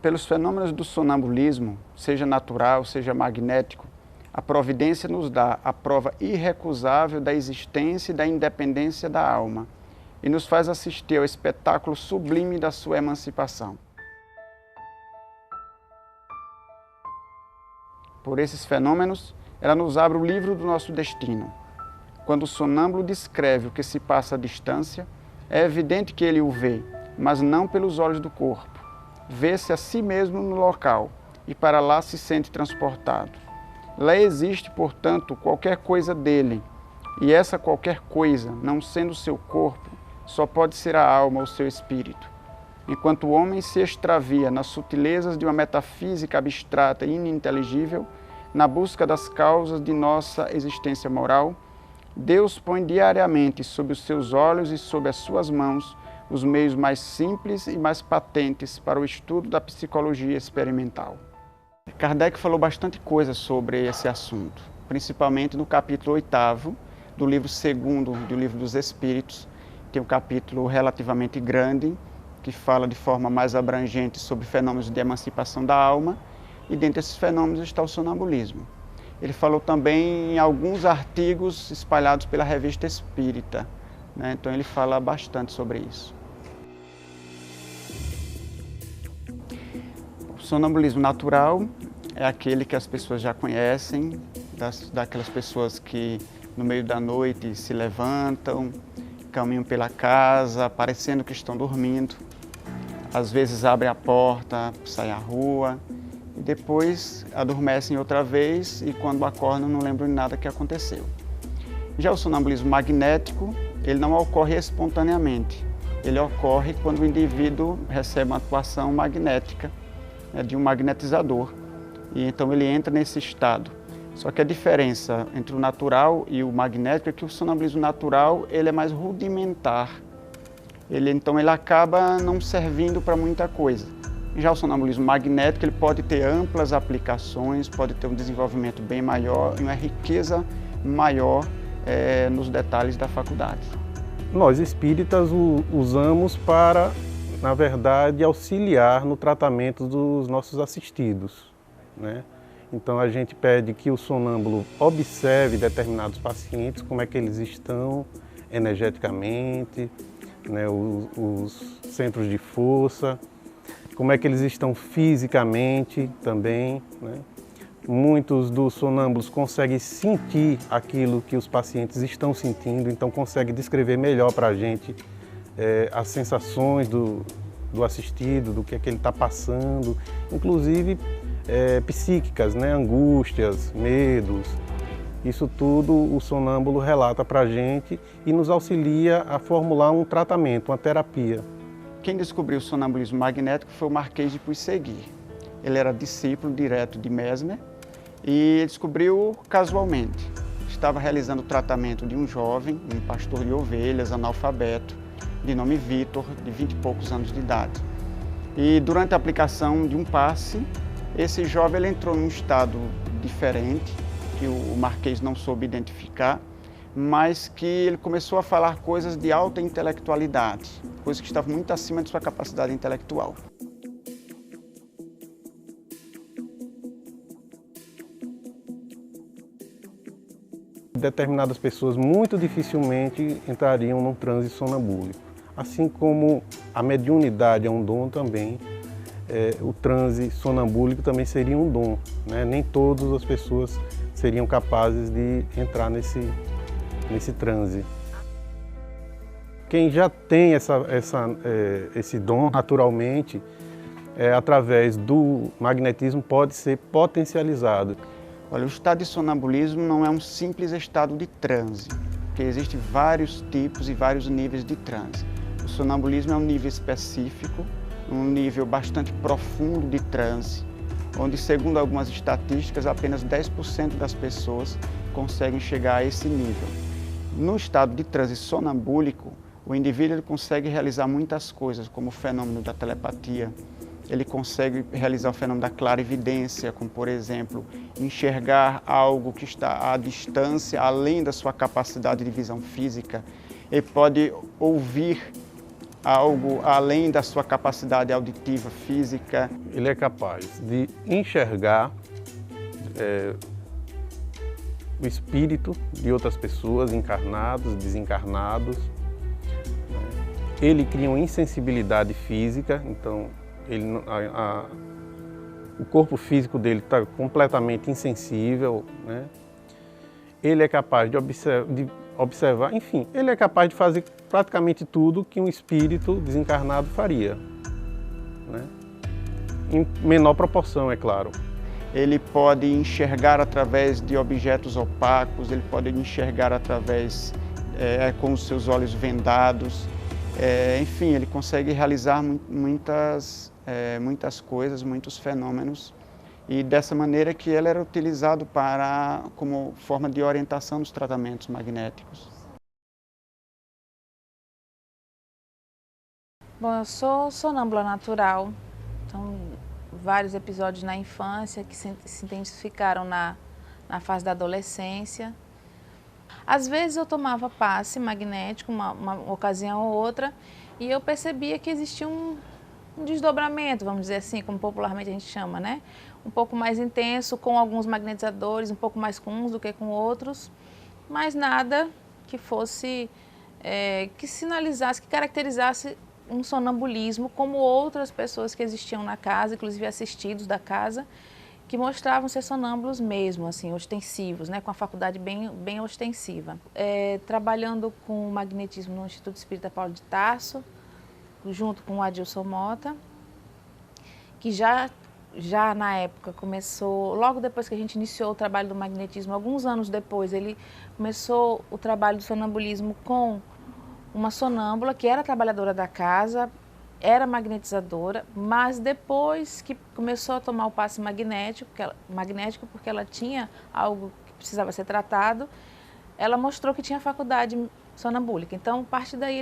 Pelos fenômenos do sonambulismo, seja natural, seja magnético, a providência nos dá a prova irrecusável da existência e da independência da alma e nos faz assistir ao espetáculo sublime da sua emancipação. Por esses fenômenos, ela nos abre o livro do nosso destino. Quando o sonâmbulo descreve o que se passa à distância, é evidente que ele o vê, mas não pelos olhos do corpo. Vê-se a si mesmo no local e para lá se sente transportado. Lá existe, portanto, qualquer coisa dele, e essa qualquer coisa, não sendo seu corpo, só pode ser a alma ou seu espírito. Enquanto o homem se extravia nas sutilezas de uma metafísica abstrata e ininteligível, na busca das causas de nossa existência moral, Deus põe diariamente sob os seus olhos e sob as suas mãos os meios mais simples e mais patentes para o estudo da psicologia experimental. Kardec falou bastante coisa sobre esse assunto, principalmente no capítulo 8º do livro 2º do Livro dos Espíritos. Tem um capítulo relativamente grande, que fala de forma mais abrangente sobre fenômenos de emancipação da alma, e dentre esses fenômenos está o sonambulismo. Ele falou também em alguns artigos espalhados pela Revista Espírita, né? Então ele fala bastante sobre isso. O sonambulismo natural é aquele que as pessoas já conhecem, daquelas pessoas que no meio da noite se levantam, caminham pela casa, parecendo que estão dormindo. Às vezes abrem a porta, saem à rua e depois adormecem outra vez e quando acordam não lembram de nada que aconteceu. Já o sonambulismo magnético, ele não ocorre espontaneamente. Ele ocorre quando o indivíduo recebe uma atuação magnética, né, de um magnetizador, e então ele entra nesse estado. Só que a diferença entre o natural e o magnético é que o sonambulismo natural ele é mais rudimentar. Então ele acaba não servindo para muita coisa. Já o sonambulismo magnético ele pode ter amplas aplicações, pode ter um desenvolvimento bem maior e uma riqueza maior nos detalhes da faculdade. Nós espíritas usamos para, na verdade, auxiliar no tratamento dos nossos assistidos, né? Então a gente pede que o sonâmbulo observe determinados pacientes, como é que eles estão energeticamente, né, os centros de força, como é que eles estão fisicamente também, né? Muitos dos sonâmbulos conseguem sentir aquilo que os pacientes estão sentindo, então conseguem descrever melhor para a gente as sensações do assistido, do que é que ele está passando, inclusive psíquicas, né? Angústias, medos. Isso tudo o sonâmbulo relata para a gente e nos auxilia a formular um tratamento, uma terapia. Quem descobriu o sonambulismo magnético foi o Marquês de Puységuer. Ele era discípulo direto de Mesmer e descobriu casualmente. Estava realizando o tratamento de um jovem, um pastor de ovelhas, analfabeto, de nome Vitor, de 20 e poucos anos de idade. E durante a aplicação de um passe, esse jovem ele entrou num estado diferente, que o Marquês não soube identificar, mas que ele começou a falar coisas de alta intelectualidade, coisas que estavam muito acima de sua capacidade intelectual. Determinadas pessoas muito dificilmente entrariam num transe sonambúlico. Assim como a mediunidade é um dom também, o transe sonambúlico também seria um dom, né? Nem todas as pessoas seriam capazes de entrar nesse transe. Quem já tem esse dom naturalmente, através do magnetismo, pode ser potencializado. Olha, o estado de sonambulismo não é um simples estado de transe, porque existem vários tipos e vários níveis de transe. O sonambulismo é um nível específico, um nível bastante profundo de transe, onde, segundo algumas estatísticas, apenas 10% das pessoas conseguem chegar a esse nível. No estado de transe sonambúlico, o indivíduo ele consegue realizar muitas coisas, como o fenômeno da telepatia. Ele consegue realizar o fenômeno da clarividência, como, por exemplo, enxergar algo que está à distância, além da sua capacidade de visão física. Ele pode ouvir algo além da sua capacidade auditiva, física? Ele é capaz de enxergar o espírito de outras pessoas, encarnados, desencarnados. Ele cria uma insensibilidade física, então o corpo físico dele está completamente insensível, né? Ele é capaz de observar, enfim, ele é capaz de fazer praticamente tudo que um espírito desencarnado faria, né? Em menor proporção, é claro. Ele pode enxergar através de objetos opacos, ele pode enxergar através com os seus olhos vendados. Enfim, ele consegue realizar muitas coisas, muitos fenômenos, e dessa maneira que ele era utilizado como forma de orientação dos tratamentos magnéticos. Bom, eu sou sonâmbula natural, então vários episódios na infância que se intensificaram na fase da adolescência. Às vezes eu tomava passe magnético, uma ocasião ou outra, e eu percebia que existia um desdobramento, vamos dizer assim, como popularmente a gente chama, né? Um pouco mais intenso, com alguns magnetizadores, um pouco mais com uns do que com outros, mas nada que fosse, que sinalizasse, que caracterizasse um sonambulismo como outras pessoas que existiam na casa, inclusive assistidos da casa, que mostravam ser sonâmbulos mesmo, assim, ostensivos, né, com a faculdade bem ostensiva. Trabalhando com magnetismo no Instituto Espírita Paulo de Tarso, junto com o Adilson Mota, que já na época começou, logo depois que a gente iniciou o trabalho do magnetismo, alguns anos depois, ele começou o trabalho do sonambulismo com uma sonâmbula que era trabalhadora da casa, era magnetizadora, mas depois que começou a tomar o passe magnético porque ela tinha algo que precisava ser tratado, ela mostrou que tinha faculdade sonambúlica. Então, a partir daí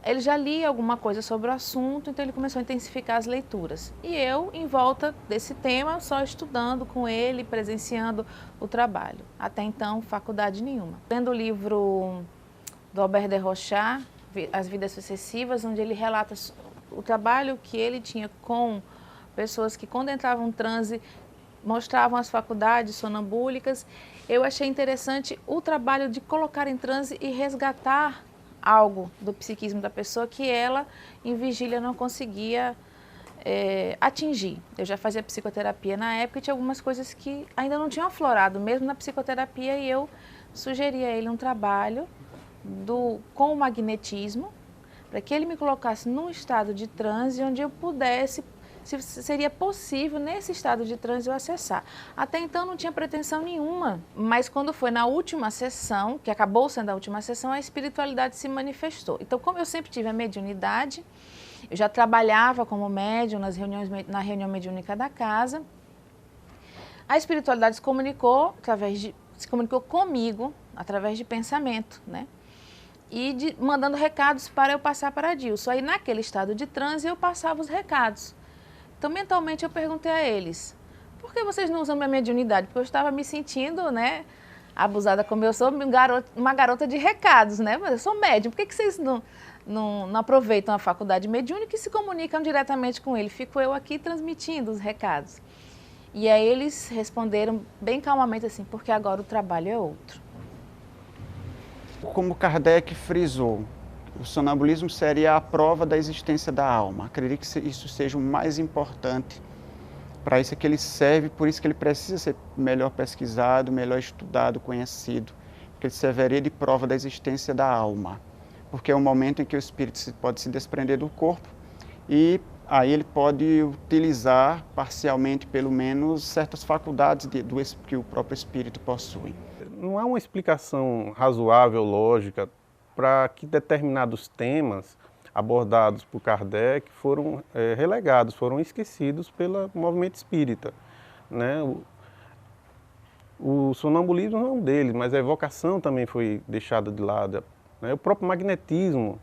ele já lia alguma coisa sobre o assunto, então ele começou a intensificar as leituras. E eu, em volta desse tema, só estudando com ele, presenciando o trabalho. Até então, faculdade nenhuma. Lendo o livro do Albert de Rochat, As Vidas Sucessivas, onde ele relata o trabalho que ele tinha com pessoas que, quando entravam em transe, mostravam as faculdades sonambúlicas. Eu achei interessante o trabalho de colocar em transe e resgatar algo do psiquismo da pessoa que ela, em vigília, não conseguia atingir. Eu já fazia psicoterapia na época e tinha algumas coisas que ainda não tinham aflorado, mesmo na psicoterapia, e eu sugeri a ele um trabalho com o magnetismo, para que ele me colocasse num estado de transe onde eu pudesse, se seria possível nesse estado de transe eu acessar. Até então não tinha pretensão nenhuma, mas quando foi na última sessão, que acabou sendo a última sessão, a espiritualidade se manifestou. Então, como eu sempre tive a mediunidade, eu já trabalhava como médium na reunião mediúnica da casa, a espiritualidade se comunicou comigo através de pensamento, né? E mandando recados para eu passar para Adilson. Aí, naquele estado de transe, eu passava os recados. Então, mentalmente, eu perguntei a eles, por que vocês não usam minha mediunidade? Porque eu estava me sentindo, né, abusada como eu sou, uma garota de recados, né? Mas eu sou médium, por que vocês não aproveitam a faculdade mediúnica e se comunicam diretamente com ele? Fico eu aqui transmitindo os recados. E aí eles responderam bem calmamente assim, porque agora o trabalho é outro. Como Kardec frisou, o sonambulismo seria a prova da existência da alma. Acredito que isso seja o mais importante. Para isso é que ele serve, por isso que ele precisa ser melhor pesquisado, melhor estudado, conhecido. Porque ele serviria de prova da existência da alma. Porque é o momento em que o espírito pode se desprender do corpo e aí ele pode utilizar parcialmente, pelo menos, certas faculdades que o próprio espírito possui. Não há uma explicação razoável, lógica, para que determinados temas abordados por Kardec foram relegados, foram esquecidos pelo movimento espírita, né? O sonambulismo não é um deles, mas a evocação também foi deixada de lado, né? O próprio magnetismo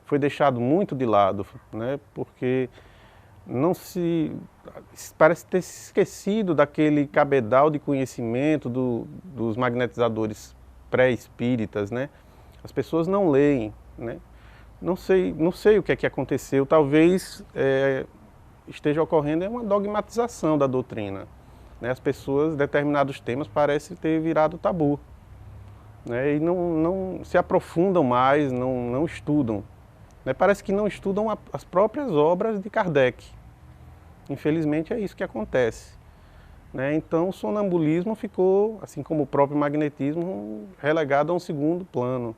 foi deixado muito de lado, né? Porque parece ter se esquecido daquele cabedal de conhecimento dos magnetizadores pré-espíritas, né? As pessoas não leem, né? Não sei o que é que aconteceu, talvez esteja ocorrendo uma dogmatização da doutrina, né? As pessoas, determinados temas, parecem ter virado tabu, né? E não se aprofundam mais, não estudam, né? Parece que não estudam as próprias obras de Kardec. Infelizmente é isso que acontece, né? Então o sonambulismo ficou, assim como o próprio magnetismo, relegado a um segundo plano.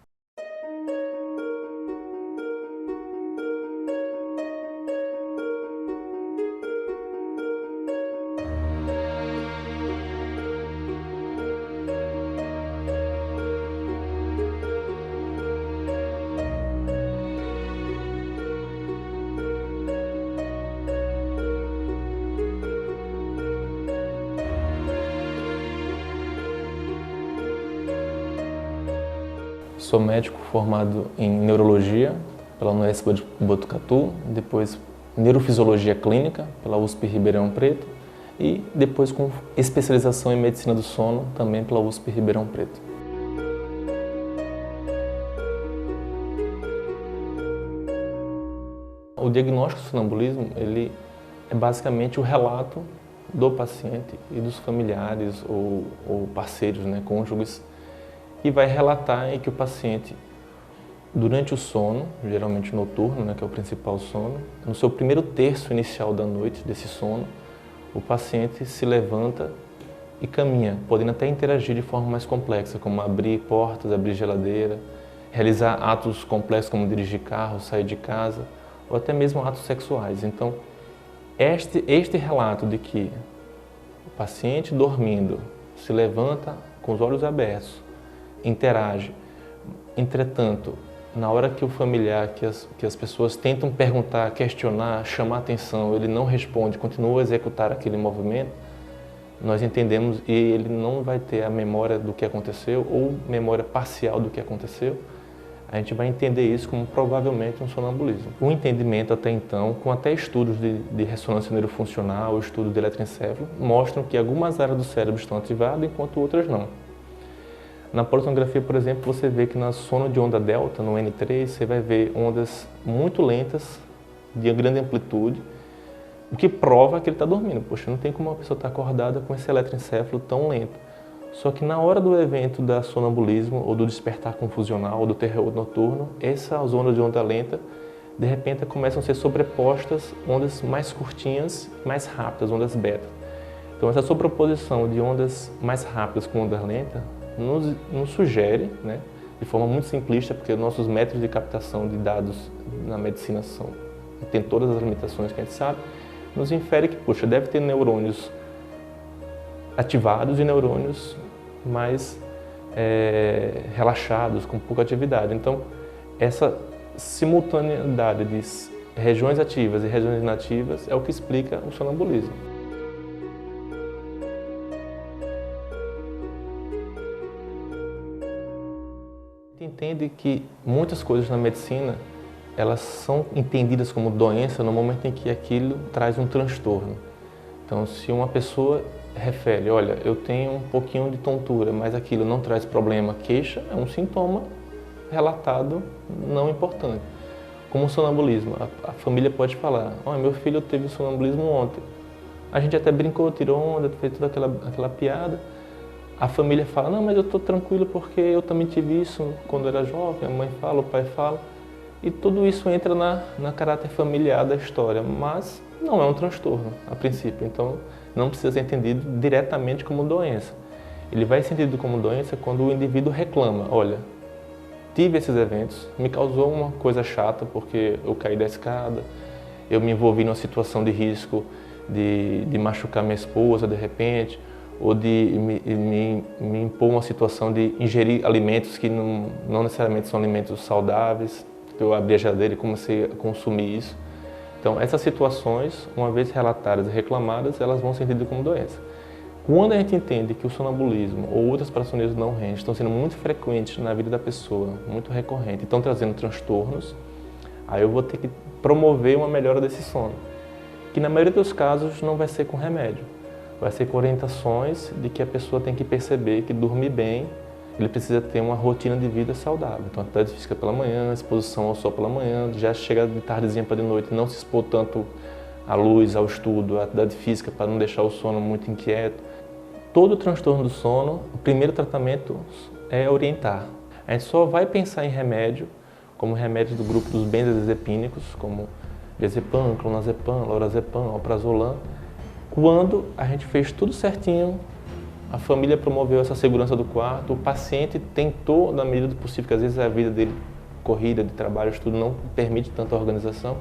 Sou médico formado em neurologia pela Unesp de Botucatu, depois neurofisiologia clínica pela USP Ribeirão Preto e depois com especialização em medicina do sono também pela USP Ribeirão Preto. O diagnóstico do sonambulismo, ele é basicamente o relato do paciente e dos familiares ou parceiros, né, cônjuges, e vai relatar em que o paciente, durante o sono, geralmente noturno, né, que é o principal sono, no seu primeiro terço inicial da noite desse sono, o paciente se levanta e caminha, podendo até interagir de forma mais complexa, como abrir portas, abrir geladeira, realizar atos complexos como dirigir carro, sair de casa, ou até mesmo atos sexuais. Então, este relato de que o paciente dormindo se levanta com os olhos abertos, interage. Entretanto, na hora que o familiar, que as pessoas tentam perguntar, questionar, chamar atenção, ele não responde, continua a executar aquele movimento, nós entendemos e ele não vai ter a memória do que aconteceu ou memória parcial do que aconteceu. A gente vai entender isso como provavelmente um sonambulismo. O entendimento até então, com até estudos de ressonância neurofuncional, estudos de eletroencefalo, mostram que algumas áreas do cérebro estão ativadas enquanto outras não. Na polissonografia, por exemplo, você vê que na sono de onda delta, no N3, você vai ver ondas muito lentas, de grande amplitude, o que prova que ele está dormindo. Poxa, não tem como uma pessoa estar acordada com esse eletroencefalo tão lento. Só que na hora do evento da sonambulismo, ou do despertar confusional, ou do terror noturno, essas ondas de onda lenta, de repente começam a ser sobrepostas ondas mais curtinhas, mais rápidas, ondas beta. Então essa sobreposição de ondas mais rápidas com onda lenta nos sugere, né, de forma muito simplista, porque nossos métodos de captação de dados na medicina tem todas as limitações que a gente sabe, nos infere que, poxa, deve ter neurônios ativados e neurônios mais relaxados, com pouca atividade. Então, essa simultaneidade de regiões ativas e regiões inativas é o que explica o sonambulismo. Entende que muitas coisas na medicina elas são entendidas como doença no momento em que aquilo traz um transtorno. Então, se uma pessoa refere, olha, eu tenho um pouquinho de tontura, mas aquilo não traz problema, queixa, é um sintoma relatado não importante. Como o sonambulismo, a família pode falar, olha, meu filho teve sonambulismo ontem. A gente até brincou, tirou onda, fez toda aquela piada. A família fala, não, mas eu estou tranquilo porque eu também tive isso quando era jovem, a mãe fala, o pai fala. E tudo isso entra na caráter familiar da história, mas não é um transtorno, a princípio. Então, não precisa ser entendido diretamente como doença. Ele vai ser entendido como doença quando o indivíduo reclama, olha, tive esses eventos, me causou uma coisa chata porque eu caí da escada, eu me envolvi numa situação de risco de machucar minha esposa de repente, ou de me impor uma situação de ingerir alimentos que não necessariamente são alimentos saudáveis. Eu abri a geladeira e comecei a consumir isso. Então, essas situações, uma vez relatadas e reclamadas, elas vão ser entendidas como doença. Quando a gente entende que o sonambulismo ou outras parassonias não REM estão sendo muito frequentes na vida da pessoa, muito recorrentes, estão trazendo transtornos, aí eu vou ter que promover uma melhora desse sono, que na maioria dos casos não vai ser com remédio. Vai ser com orientações de que a pessoa tem que perceber que dormir bem ele precisa ter uma rotina de vida saudável. Então, atividade física pela manhã, exposição ao sol pela manhã, já chega de tardezinha para de noite, não se expor tanto à luz, ao estudo, à atividade física, para não deixar o sono muito inquieto. Todo transtorno do sono, o primeiro tratamento é orientar. A gente só vai pensar em remédio, como remédios do grupo dos benzodiazepínicos, como diazepam, clonazepam, lorazepam, alprazolam, quando a gente fez tudo certinho, a família promoveu essa segurança do quarto, o paciente tentou, na medida do possível, que às vezes a vida dele, corrida de trabalho, estudo, não permite tanta organização,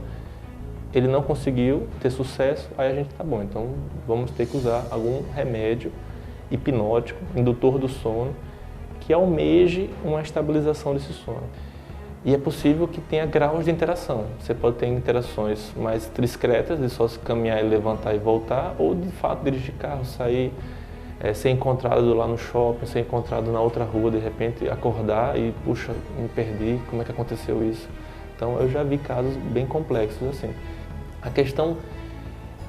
ele não conseguiu ter sucesso, aí a gente tá bom, então vamos ter que usar algum remédio hipnótico, indutor do sono, que almeje uma estabilização desse sono. E é possível que tenha graus de interação. Você pode ter interações mais discretas, de só se caminhar e levantar e voltar, ou de fato dirigir carro, sair, ser encontrado lá no shopping, ser encontrado na outra rua, de repente acordar e, puxa, me perdi, como é que aconteceu isso? Então eu já vi casos bem complexos assim. A questão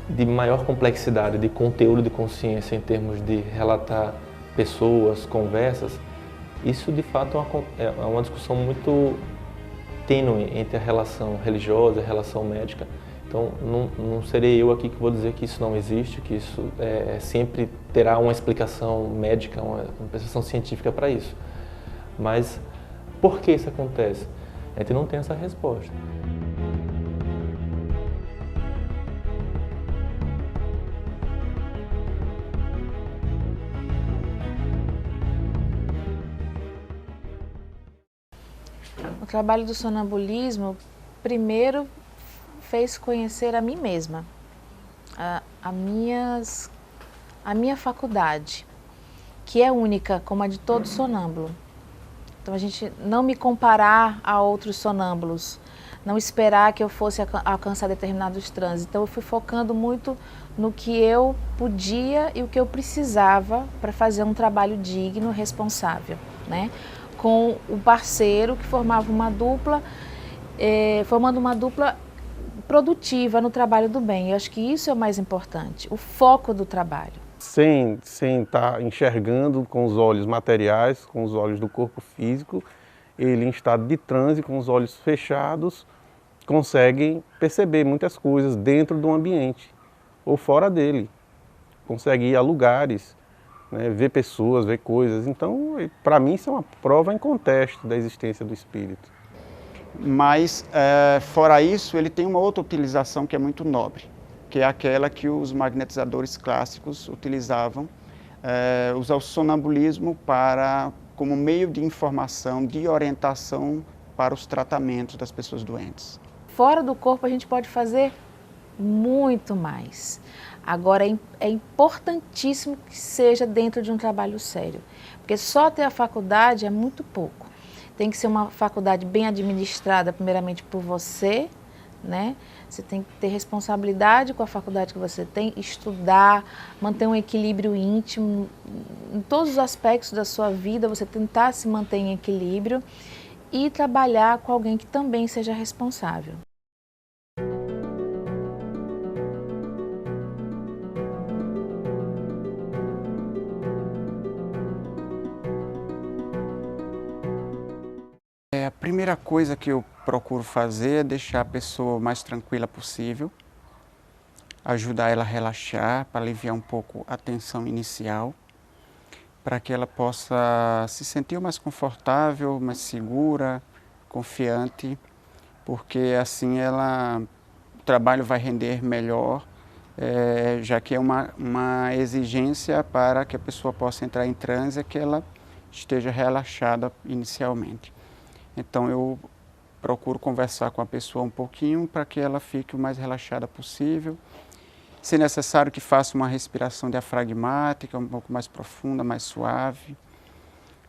de maior complexidade, de conteúdo de consciência em termos de relatar pessoas, conversas, isso de fato é uma discussão muito tênue entre a relação religiosa e a relação médica. Então não serei eu aqui que vou dizer que isso não existe, que isso sempre terá uma explicação médica, uma explicação científica para isso. Mas por que isso acontece? A gente não tem essa resposta. O trabalho do sonambulismo, primeiro, fez conhecer a mim mesma, a minha faculdade, que é única, como a de todo sonâmbulo. Então, a gente não me comparar a outros sonâmbulos, não esperar que eu fosse alcançar determinados transes. Então, eu fui focando muito no que eu podia e o que eu precisava para fazer um trabalho digno, responsável, né? Com o parceiro que formava uma dupla, formando uma dupla produtiva no trabalho do bem. Eu acho que isso é o mais importante, o foco do trabalho. Sem estar enxergando com os olhos materiais, com os olhos do corpo físico, ele em estado de transe, com os olhos fechados, consegue perceber muitas coisas dentro do ambiente ou fora dele. Consegue ir a lugares, né, ver pessoas, ver coisas. Então, para mim, isso é uma prova inconteste da existência do espírito. Mas, fora isso, ele tem uma outra utilização que é muito nobre, que é aquela que os magnetizadores clássicos utilizavam, usar o sonambulismo como meio de informação, de orientação para os tratamentos das pessoas doentes. Fora do corpo, a gente pode fazer muito mais. Agora, é importantíssimo que seja dentro de um trabalho sério, porque só ter a faculdade é muito pouco. Tem que ser uma faculdade bem administrada, primeiramente por você, né? Você tem que ter responsabilidade com a faculdade que você tem, estudar, manter um equilíbrio íntimo, em todos os aspectos da sua vida, você tentar se manter em equilíbrio e trabalhar com alguém que também seja responsável. A primeira coisa que eu procuro fazer é deixar a pessoa o mais tranquila possível, ajudar ela a relaxar, para aliviar um pouco a tensão inicial, para que ela possa se sentir mais confortável, mais segura, confiante, porque assim o trabalho vai render melhor, já que é uma exigência para que a pessoa possa entrar em transe, que ela esteja relaxada inicialmente. Então eu procuro conversar com a pessoa um pouquinho para que ela fique o mais relaxada possível. Se necessário que faça uma respiração diafragmática, um pouco mais profunda, mais suave,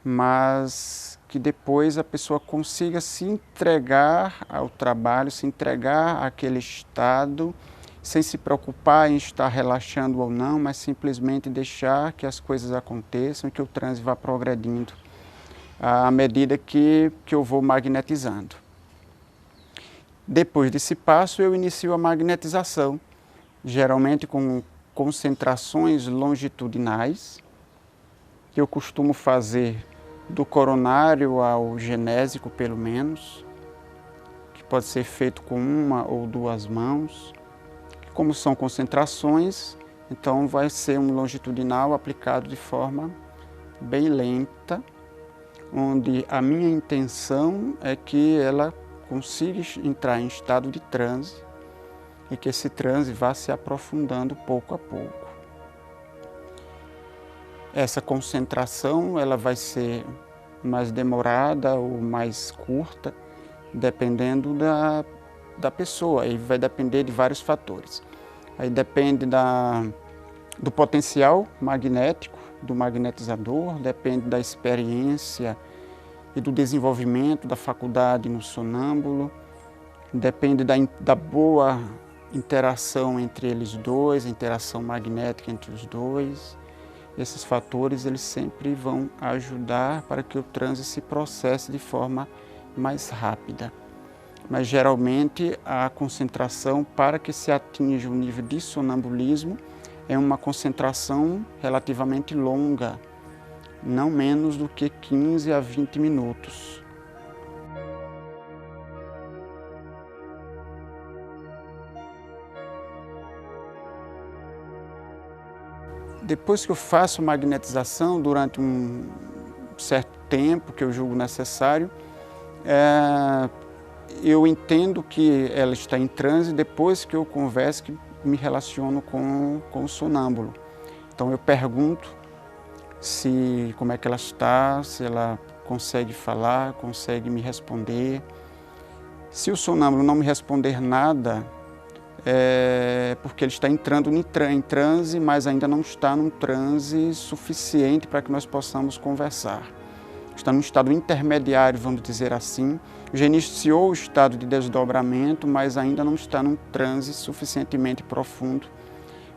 mas que depois a pessoa consiga se entregar ao trabalho, se entregar àquele estado, sem se preocupar em estar relaxando ou não, mas simplesmente deixar que as coisas aconteçam e que o transe vá progredindo à medida que eu vou magnetizando. Depois desse passo, eu inicio a magnetização, geralmente com concentrações longitudinais, que eu costumo fazer do coronário ao genésico, pelo menos, que pode ser feito com uma ou duas mãos. Como são concentrações, então vai ser um longitudinal aplicado de forma bem lenta, onde a minha intenção é que ela consiga entrar em estado de transe e que esse transe vá se aprofundando pouco a pouco. Essa concentração ela vai ser mais demorada ou mais curta, dependendo da pessoa, e vai depender de vários fatores. Aí depende do potencial magnético do magnetizador, depende da experiência e do desenvolvimento da faculdade no sonâmbulo, depende da boa interação entre eles dois, a interação magnética entre os dois. Esses fatores eles sempre vão ajudar para que o transe se processe de forma mais rápida. Mas geralmente a concentração para que se atinja o nível de sonambulismo é uma concentração relativamente longa, não menos do que 15 a 20 minutos. Depois que eu faço magnetização durante um certo tempo que eu julgo necessário, eu entendo que ela está em transe depois que eu converso, que me relaciono com o sonâmbulo. Então eu pergunto como é que ela está, se ela consegue falar, consegue me responder. Se o sonâmbulo não me responder nada, é porque ele está entrando em transe, mas ainda não está num transe suficiente para que nós possamos conversar. Está num estado intermediário, vamos dizer assim. Já iniciou o estado de desdobramento, mas ainda não está num transe suficientemente profundo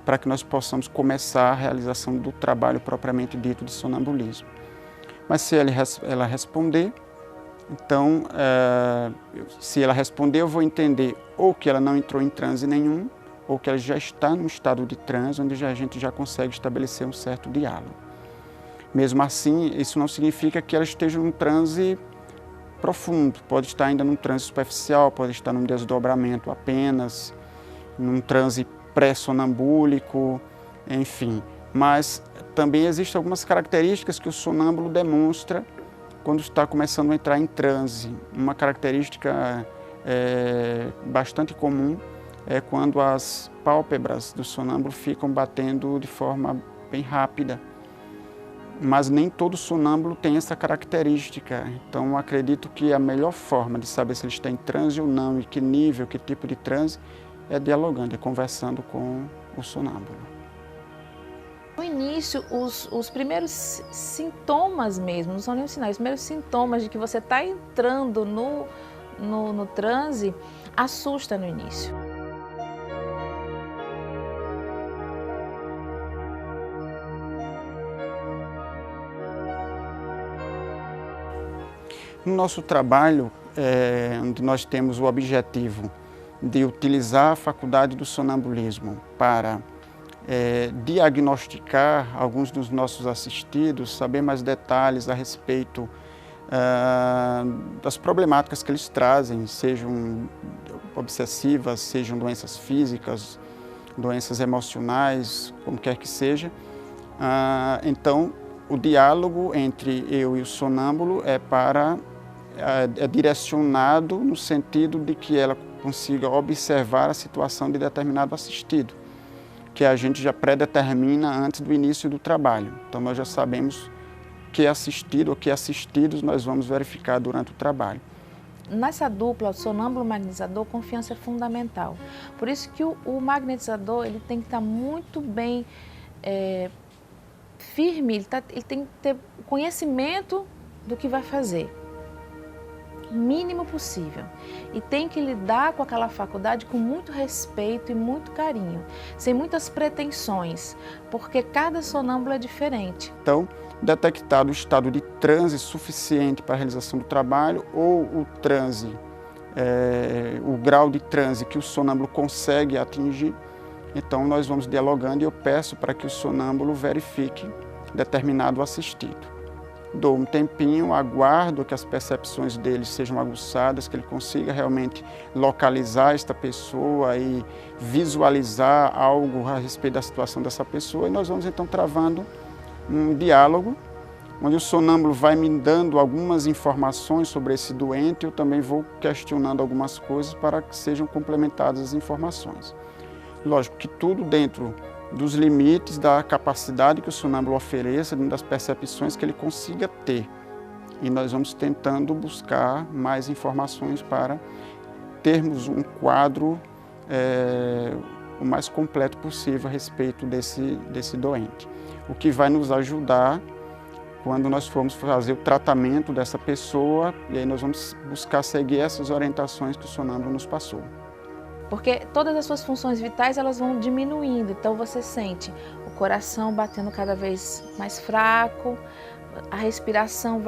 para que nós possamos começar a realização do trabalho propriamente dito de sonambulismo. Mas se ela responder, então, se ela responder, eu vou entender ou que ela não entrou em transe nenhum, ou que ela já está num estado de transe, onde a gente já consegue estabelecer um certo diálogo. Mesmo assim, isso não significa que ela esteja num transe profundo. Pode estar ainda num transe superficial, pode estar num desdobramento apenas, num transe pré-sonambúlico, enfim. Mas também existem algumas características que o sonâmbulo demonstra quando está começando a entrar em transe. Uma característica bastante comum é quando as pálpebras do sonâmbulo ficam batendo de forma bem rápida. Mas nem todo sonâmbulo tem essa característica. Então, acredito que a melhor forma de saber se ele está em transe ou não, e que nível, que tipo de transe, é dialogando, é conversando com o sonâmbulo. No início, os primeiros sintomas mesmo, não são nem os sinais, os primeiros sintomas de que você está entrando no transe, assusta no início. No nosso trabalho, onde nós temos o objetivo de utilizar a faculdade do sonambulismo para diagnosticar alguns dos nossos assistidos, saber mais detalhes a respeito das problemáticas que eles trazem, sejam obsessivas, sejam doenças físicas, doenças emocionais, como quer que seja. Então, o diálogo entre eu e o sonâmbulo é direcionado no sentido de que ela consiga observar a situação de determinado assistido, que a gente já predetermina antes do início do trabalho. Então nós já sabemos que assistido ou que assistidos nós vamos verificar durante o trabalho. Nessa dupla, o sonâmbulo-magnetizador, confiança é fundamental. Por isso que o magnetizador ele tem que estar muito bem firme, ele tem que ter conhecimento do que vai fazer, o mínimo possível. E tem que lidar com aquela faculdade com muito respeito e muito carinho, sem muitas pretensões, porque cada sonâmbulo é diferente. Então, detectado o estado de transe suficiente para a realização do trabalho ou o transe, o grau de transe que o sonâmbulo consegue atingir, então nós vamos dialogando e eu peço para que o sonâmbulo verifique determinado assistido. dou um tempinho, aguardo que as percepções dele sejam aguçadas, que ele consiga realmente localizar esta pessoa e visualizar algo a respeito da situação dessa pessoa, e nós vamos então travando um diálogo, onde o sonâmbulo vai me dando algumas informações sobre esse doente, eu também vou questionando algumas coisas para que sejam complementadas as informações. Lógico que tudo dentro dos limites da capacidade que o sonâmbulo ofereça, das percepções que ele consiga ter. E nós vamos tentando buscar mais informações para termos um quadro o mais completo possível a respeito desse doente. O que vai nos ajudar quando nós formos fazer o tratamento dessa pessoa, e aí nós vamos buscar seguir essas orientações que o sonâmbulo nos passou. Porque todas as suas funções vitais elas vão diminuindo, então você sente o coração batendo cada vez mais fraco, a respiração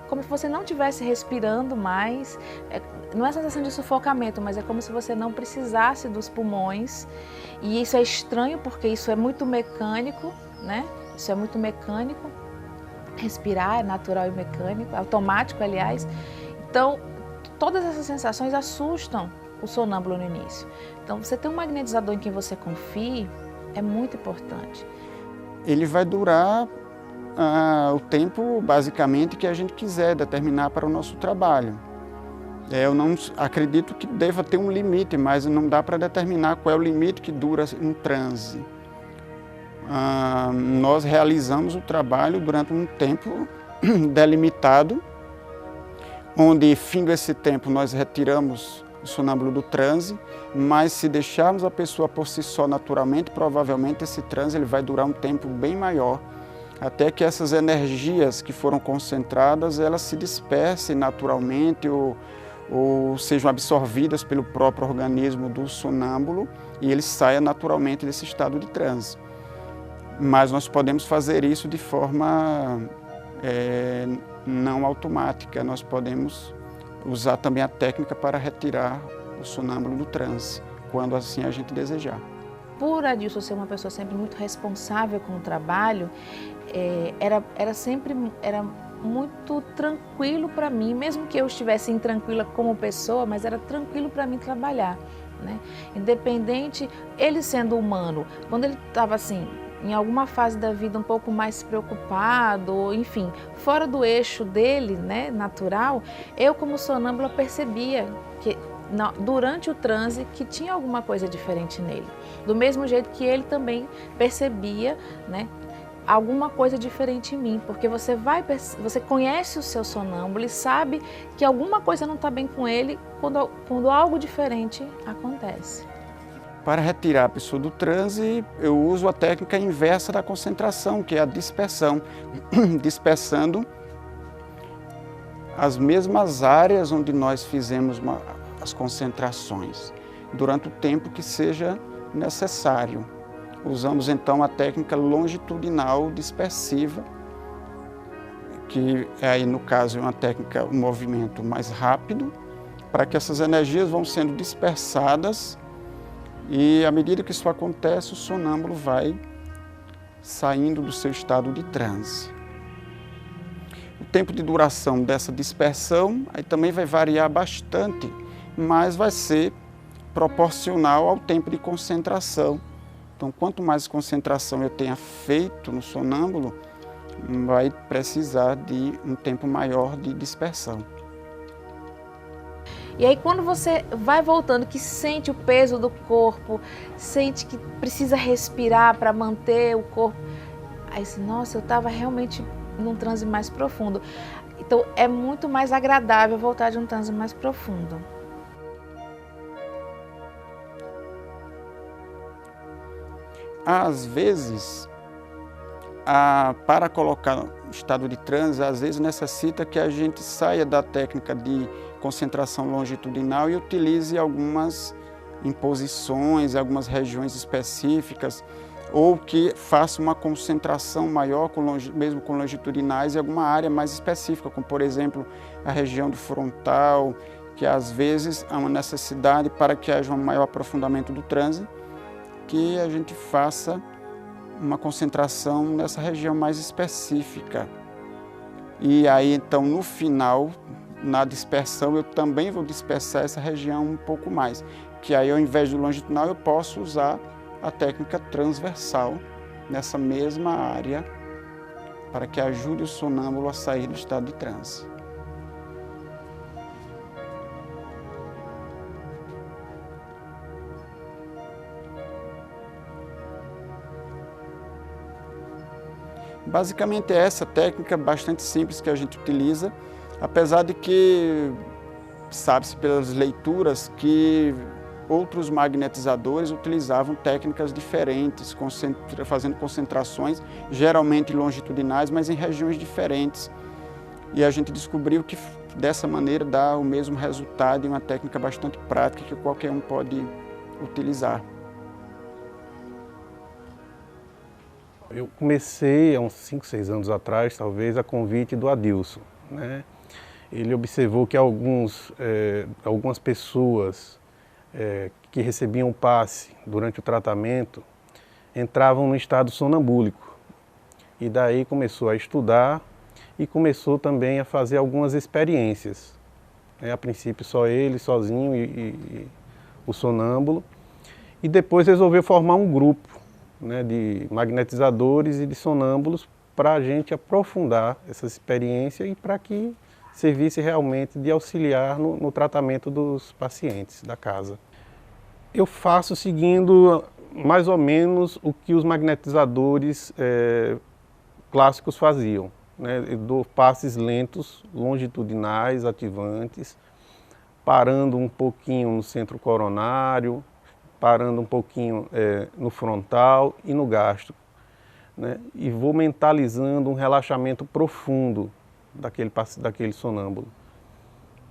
como se você não estivesse respirando mais, não é sensação de sufocamento, mas é como se você não precisasse dos pulmões, e isso é estranho porque isso é muito mecânico, né? Isso é muito mecânico, respirar é natural e mecânico, automático, aliás, então todas essas sensações assustam o sonâmbulo no início. Então, você ter um magnetizador em quem você confie é muito importante. Ele vai durar o tempo, basicamente, que a gente quiser determinar para o nosso trabalho. Eu não acredito que deva ter um limite, mas não dá para determinar qual é o limite que dura um transe. Nós realizamos o trabalho durante um tempo delimitado, onde, findo esse tempo, nós retiramos o sonâmbulo do transe, mas se deixarmos a pessoa por si só naturalmente, provavelmente esse transe ele vai durar um tempo bem maior, até que essas energias que foram concentradas, elas se dispersem naturalmente ou sejam absorvidas pelo próprio organismo do sonâmbulo e ele saia naturalmente desse estado de transe. Mas nós podemos fazer isso de forma não automática, nós podemos usar também a técnica para retirar o sonâmbulo do transe, quando assim a gente desejar. Por Adilson ser uma pessoa sempre muito responsável com o trabalho, era muito tranquilo para mim, mesmo que eu estivesse intranquila como pessoa, mas era tranquilo para mim trabalhar, né? Independente, ele sendo humano, quando ele estava assim, em alguma fase da vida um pouco mais preocupado, enfim, fora do eixo dele, né, natural, eu como sonâmbula percebia que durante o transe que tinha alguma coisa diferente nele. Do mesmo jeito que ele também percebia, né, alguma coisa diferente em mim, porque você conhece o seu sonâmbulo e sabe que alguma coisa não está bem com ele quando algo diferente acontece. Para retirar a pessoa do transe, eu uso a técnica inversa da concentração, que é a dispersão, dispersando as mesmas áreas onde nós fizemos as concentrações, durante o tempo que seja necessário. Usamos então a técnica longitudinal dispersiva, que aí no caso é uma técnica, um movimento mais rápido, para que essas energias vão sendo dispersadas. E à medida que isso acontece, o sonâmbulo vai saindo do seu estado de transe. O tempo de duração dessa dispersão aí também vai variar bastante, mas vai ser proporcional ao tempo de concentração. Então, quanto mais concentração eu tenha feito no sonâmbulo, vai precisar de um tempo maior de dispersão. E aí quando você vai voltando, que sente o peso do corpo, sente que precisa respirar para manter o corpo, aí assim, nossa, eu estava realmente num transe mais profundo. Então é muito mais agradável voltar de um transe mais profundo. Às vezes, para colocar no estado de transe, às vezes necessita que a gente saia da técnica de concentração longitudinal e utilize algumas imposições, algumas regiões específicas, ou que faça uma concentração maior, mesmo com longitudinais, em alguma área mais específica, como por exemplo a região do frontal, que às vezes há uma necessidade para que haja um maior aprofundamento do transe, que a gente faça uma concentração nessa região mais específica. E aí, então, no final, na dispersão, eu também vou dispersar essa região um pouco mais. Que aí, ao invés do longitudinal, eu posso usar a técnica transversal nessa mesma área para que ajude o sonâmbulo a sair do estado de transe. Basicamente é essa técnica bastante simples que a gente utiliza, apesar de que sabe-se pelas leituras que outros magnetizadores utilizavam técnicas diferentes, fazendo concentrações, geralmente longitudinais, mas em regiões diferentes. E a gente descobriu que dessa maneira dá o mesmo resultado e uma técnica bastante prática que qualquer um pode utilizar. Eu comecei há uns 5, 6 anos atrás, talvez, a convite do Adilson, né? Ele observou que algumas pessoas que recebiam passe durante o tratamento entravam no estado sonambúlico. E daí começou a estudar e começou também a fazer algumas experiências. A princípio só ele, sozinho e o sonâmbulo. E depois resolveu formar um grupo, né, de magnetizadores e de sonâmbulos para a gente aprofundar essa experiência e para que servisse realmente de auxiliar no tratamento dos pacientes da casa. Eu faço seguindo mais ou menos o que os magnetizadores clássicos faziam, né? Eu dou passes lentos, longitudinais, ativantes, parando um pouquinho no centro coronário, parando um pouquinho no frontal e no gástrico, né? E vou mentalizando um relaxamento profundo daquele sonâmbulo,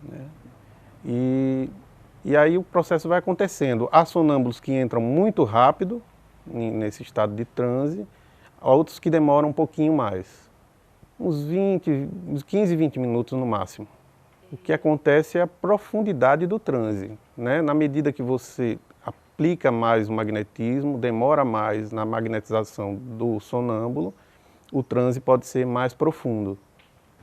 né? E aí o processo vai acontecendo. Há sonâmbulos que entram muito rápido nesse estado de transe, outros que demoram um pouquinho mais, uns 15, 20 minutos no máximo. O que acontece é a profundidade do transe, né? Na medida que você aplica mais o magnetismo, demora mais na magnetização do sonâmbulo, o transe pode ser mais profundo.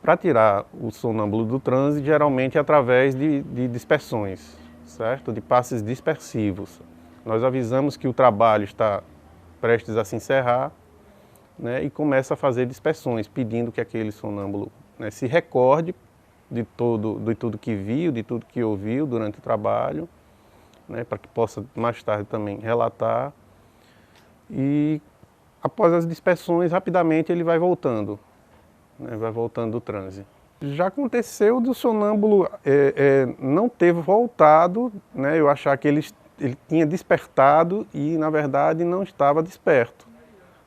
Para tirar o sonâmbulo do transe, geralmente é através de dispersões, certo? De passes dispersivos. Nós avisamos que o trabalho está prestes a se encerrar, né, e começa a fazer dispersões, pedindo que aquele sonâmbulo, né, se recorde de tudo que viu, de tudo que ouviu durante o trabalho, né, para que possa mais tarde também relatar. E após as dispersões, rapidamente ele vai voltando, né, vai voltando do transe. Já aconteceu do sonâmbulo não ter voltado, né, eu achar que ele tinha despertado e, na verdade, não estava desperto,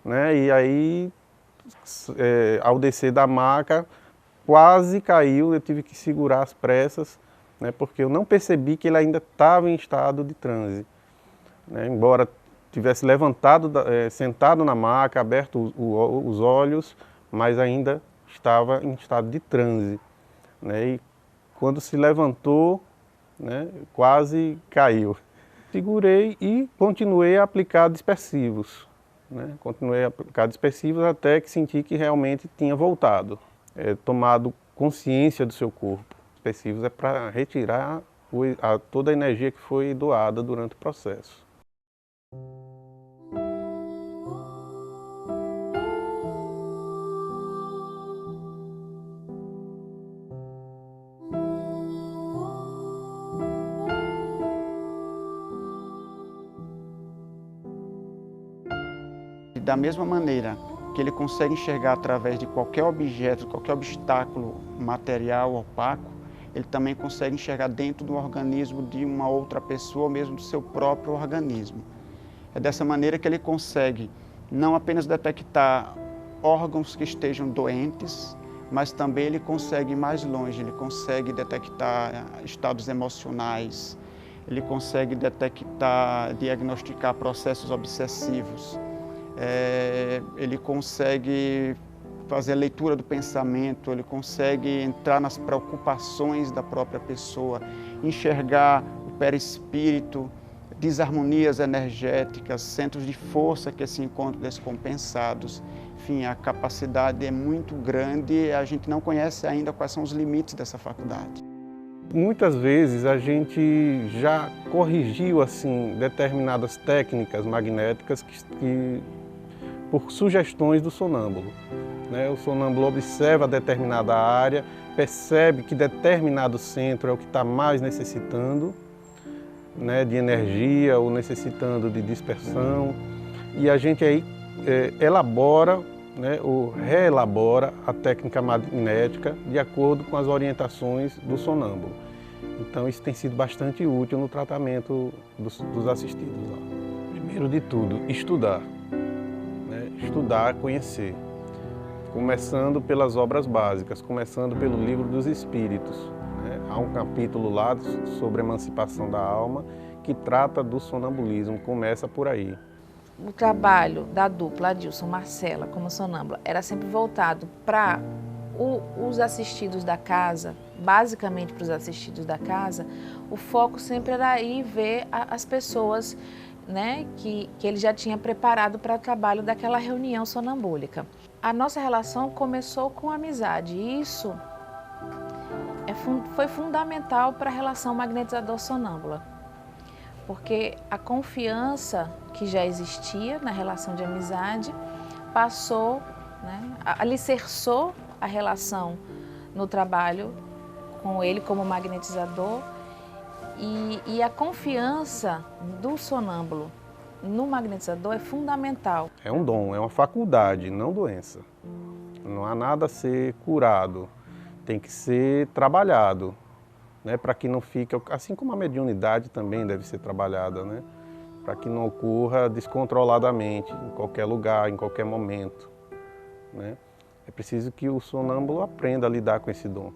né, e aí, ao descer da maca, quase caiu, eu tive que segurar as pressas, né, porque eu não percebi que ele ainda estava em estado de transe, né, embora tivesse levantado, sentado na maca, aberto os olhos, mas ainda estava em estado de transe, né, e quando se levantou, né, quase caiu. Segurei e continuei a aplicar dispersivos, né, continuei a aplicar dispersivos até que senti que realmente tinha voltado, tomado consciência do seu corpo. Dispersivos é para retirar toda a energia que foi doada durante o processo. Da mesma maneira que ele consegue enxergar através de qualquer objeto, qualquer obstáculo material opaco, ele também consegue enxergar dentro do organismo de uma outra pessoa, ou mesmo do seu próprio organismo. É dessa maneira que ele consegue não apenas detectar órgãos que estejam doentes, mas também ele consegue ir mais longe, ele consegue detectar estados emocionais, ele consegue detectar, diagnosticar processos obsessivos. Ele consegue fazer a leitura do pensamento, ele consegue entrar nas preocupações da própria pessoa, enxergar o perispírito, desarmonias energéticas, centros de força que se encontram descompensados. Enfim, a capacidade é muito grande e a gente não conhece ainda quais são os limites dessa faculdade. Muitas vezes a gente já corrigiu assim, determinadas técnicas magnéticas por sugestões do sonâmbulo. O sonâmbulo observa determinada área, percebe que determinado centro é o que está mais necessitando, de energia ou necessitando de dispersão, e a gente aí elabora, ou reelabora a técnica magnética de acordo com as orientações do sonâmbulo. Então isso tem sido bastante útil no tratamento dos assistidos lá. Primeiro de tudo, estudar. Estudar, conhecer. Começando pelas obras básicas, começando pelo Livro dos Espíritos. Há um capítulo lá sobre a emancipação da alma que trata do sonambulismo, começa por aí. O trabalho da dupla Adilson Marcela como sonâmbula era sempre voltado para os assistidos da casa, basicamente para os assistidos da casa. O foco sempre era ir ver as pessoas que ele já tinha preparado para o trabalho daquela reunião sonambúlica. A nossa relação começou com amizade e isso foi fundamental para a relação magnetizador-sonâmbula, porque a confiança que já existia na relação de amizade passou, alicerçou a relação no trabalho com ele como magnetizador e a confiança do sonâmbulo no magnetizador é fundamental. É um dom, é uma faculdade, não doença. Não há nada a ser curado, tem que ser trabalhado, para que não fique, assim como a mediunidade também deve ser trabalhada, para que não ocorra descontroladamente, em qualquer lugar, em qualquer momento. É preciso que o sonâmbulo aprenda a lidar com esse dom.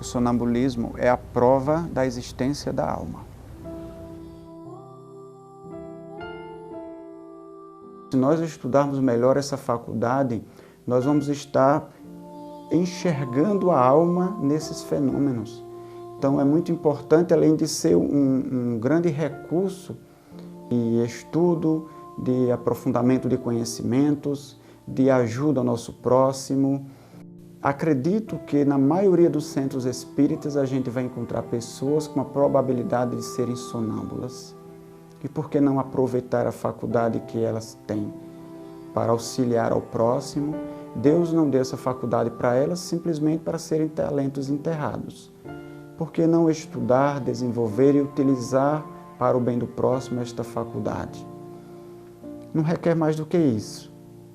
O sonambulismo é a prova da existência da alma. Se nós estudarmos melhor essa faculdade, nós vamos estar enxergando a alma nesses fenômenos. Então é muito importante, além de ser um grande recurso de estudo, de aprofundamento de conhecimentos, de ajuda ao nosso próximo. Acredito que na maioria dos centros espíritas a gente vai encontrar pessoas com a probabilidade de serem sonâmbulas. E por que não aproveitar a faculdade que elas têm para auxiliar ao próximo? Deus não deu essa faculdade para elas simplesmente para serem talentos enterrados. Por que não estudar, desenvolver e utilizar para o bem do próximo esta faculdade? Não requer mais do que isso,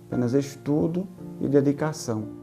apenas estudo e dedicação.